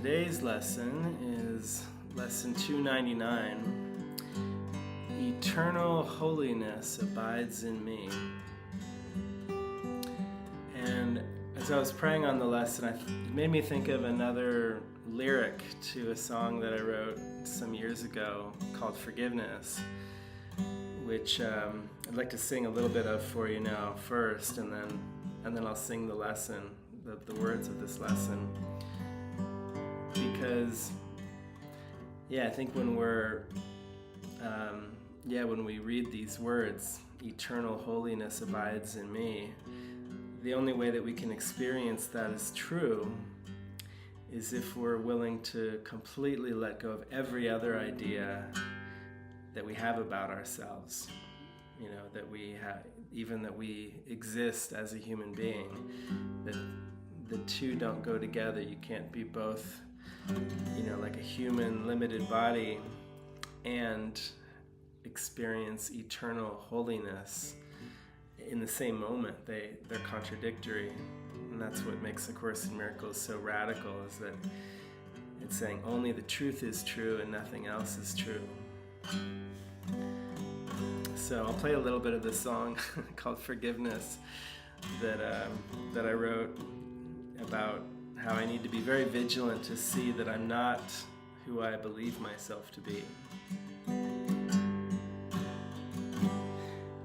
Today's lesson is lesson 299. Eternal holiness abides in me. And as I was praying on the lesson, it made me think of another lyric to a song that I wrote some years ago called Forgiveness, which I'd like to sing a little bit of for you now first, and then I'll sing the lesson, the words of this lesson. Because, I think when when we read these words, eternal holiness abides in me, the only way that we can experience that as true is if we're willing to completely let go of every other idea that we have about ourselves. That we have, even that we exist as a human being, that the two don't go together. You can't be both, like a human limited body and experience eternal holiness in the same moment. They're contradictory, and that's what makes A Course in Miracles so radical, is that it's saying only the truth is true and nothing else is true. So I'll play a little bit of this song called Forgiveness that I wrote about how I need to be very vigilant to see that I'm not who I believe myself to be.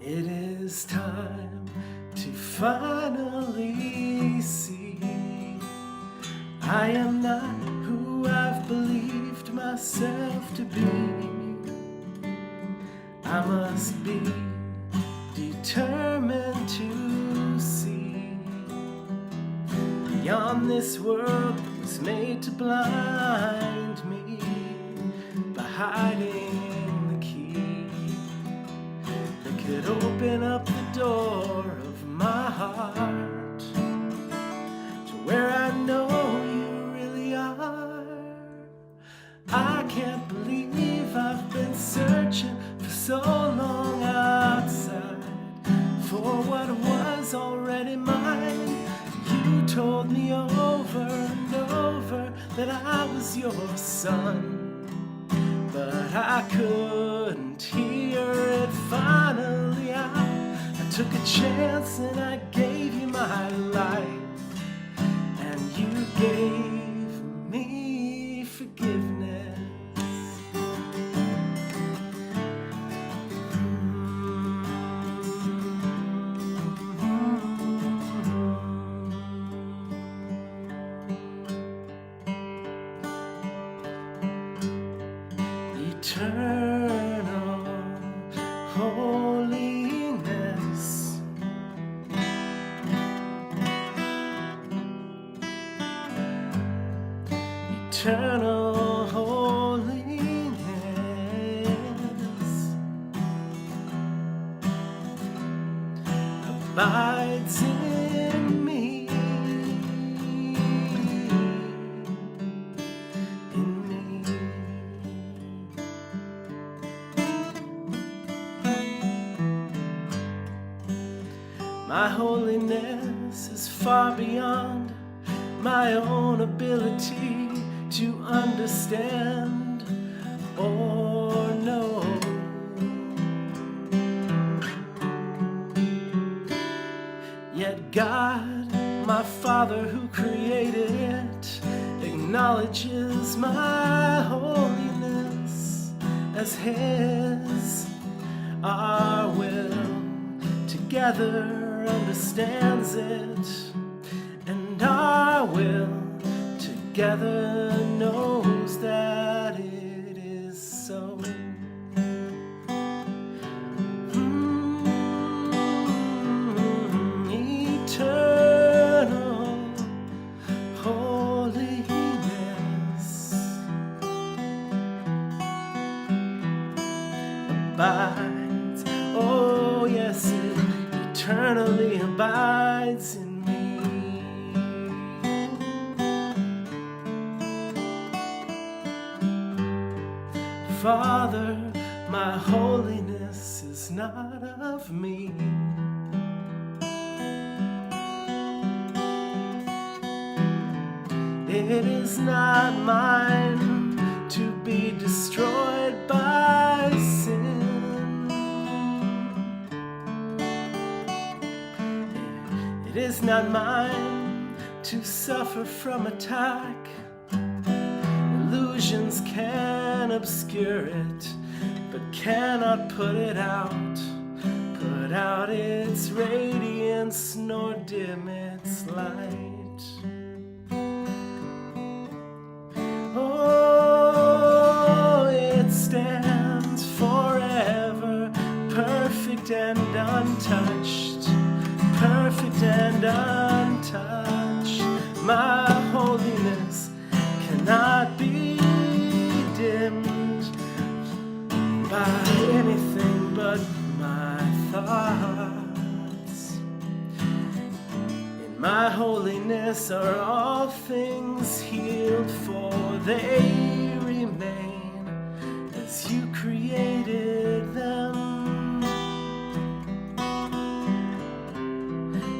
It is time to finally see I am not who I've believed myself to be. I must be determined to see beyond this world that was made to blind me by hiding the key that could open up the door of my heart to where I know you really are. I can't believe I've been searching for so long outside for what was already mine. You told me over and over that I was your son, but I couldn't hear it. Finally I took a chance and I gave you my life, and you gave me forgiveness. Eternal holiness, eternal holiness abides in me. My holiness is far beyond my own ability to understand or know. Yet God, my Father who created it, acknowledges my holiness as His. Our will together understands it, and our will together knows that it is so. Eternal holiness abides, oh yes, it eternally abides in me. Father, my holiness is not of me. It is not mine to be destroyed by sin. It is not mine to suffer from attack. Illusions can obscure it, but cannot put it out. Put out its radiance, nor dim its light. Oh, it stands forever, perfect and untouched, perfect and untouched. My holiness cannot be dimmed by anything but my thoughts. In my holiness are all things healed, for they remain as you created them.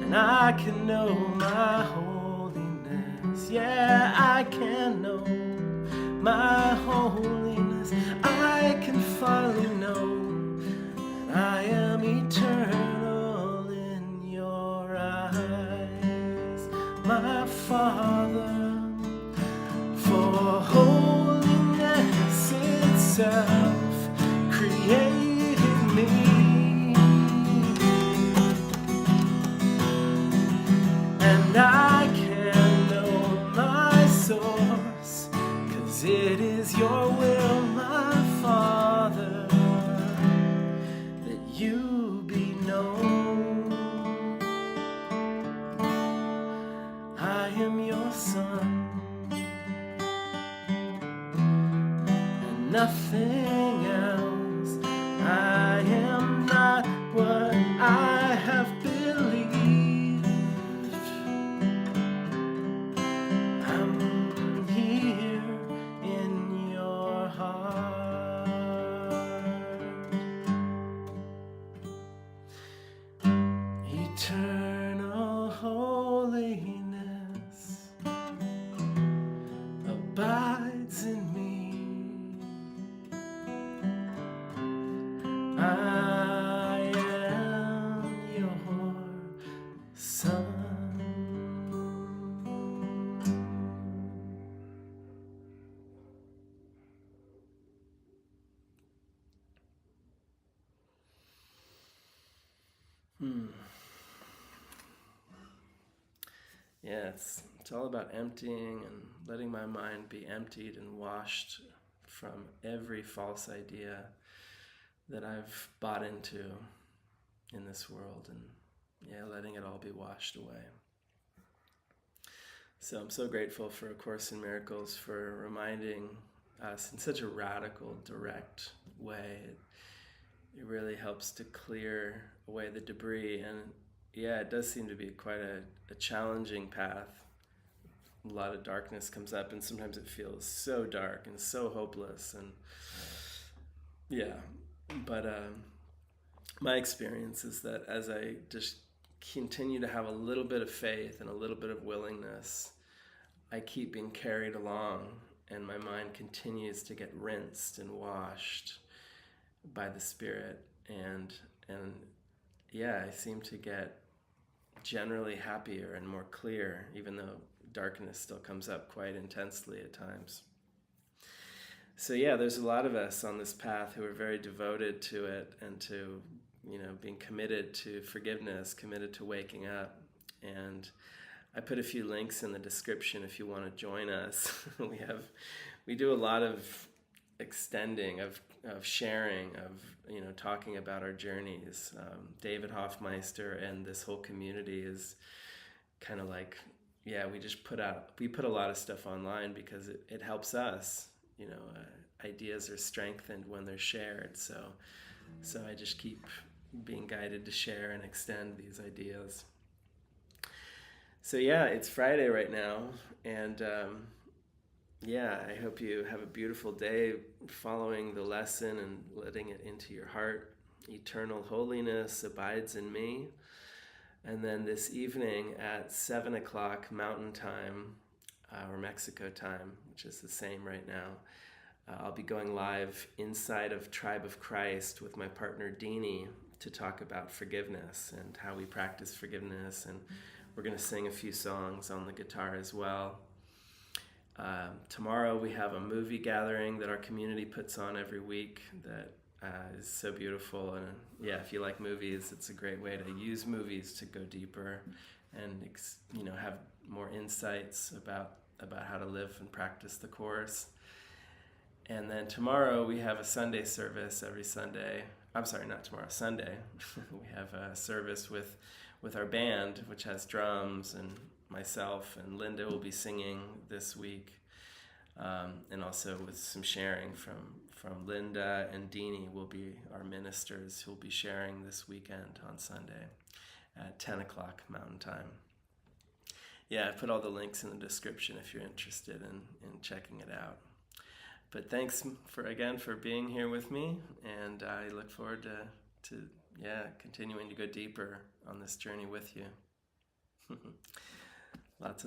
And I can know my holiness. Yeah, I can know my holiness. I can finally know that I am eternal in your eyes, my Father. For holiness itself created me. And I can know my source, 'cause it is your will, my Father, that you be known. I am your Son, and nothing else. I am not what I have believed. I'm here in your heart. Eternal holiness abides in me. I am your Son. Yeah, it's all about emptying and letting my mind be emptied and washed from every false idea that I've bought into in this world, and letting it all be washed away. So I'm so grateful for A Course in Miracles for reminding us in such a radical, direct way. It really helps to clear away the debris, and it does seem to be quite a challenging path. A lot of darkness comes up, and sometimes it feels so dark and so hopeless, and but my experience is that as I just continue to have a little bit of faith and a little bit of willingness, I keep being carried along, and my mind continues to get rinsed and washed by the Spirit, and I seem to get generally happier and more clear, even though darkness still comes up quite intensely at times. So there's a lot of us on this path who are very devoted to it, and to being committed to forgiveness, committed to waking up. And I put a few links in the description if you want to join us. we do a lot of extending, of sharing, of talking about our journeys. David Hoffmeister and this whole community is kind of like, we put a lot of stuff online because it helps us. Ideas are strengthened when they're shared. So I just keep being guided to share and extend these ideas. So it's Friday right now, and I hope you have a beautiful day following the lesson and letting it into your heart. Eternal holiness abides in me. And then this evening at 7 o'clock Mountain Time, or Mexico time, which is the same right now. I'll be going live inside of Tribe of Christ with my partner Dini to talk about forgiveness and how we practice forgiveness, and we're going to sing a few songs on the guitar as well. Tomorrow we have a movie gathering that our community puts on every week that is so beautiful, and yeah, if you like movies, it's a great way to use movies to go deeper and have more insights about how to live and practice the Course. And then tomorrow we have a Sunday service every Sunday. I'm sorry, not tomorrow, Sunday. We have a service with our band, which has drums, and myself and Linda will be singing this week. And also with some sharing from Linda, and Dini will be our ministers who will be sharing this weekend on Sunday at 10 o'clock Mountain Time. Yeah, I put all the links in the description if you're interested in checking it out. But thanks again for being here with me, and I look forward to continuing to go deeper on this journey with you. Lots of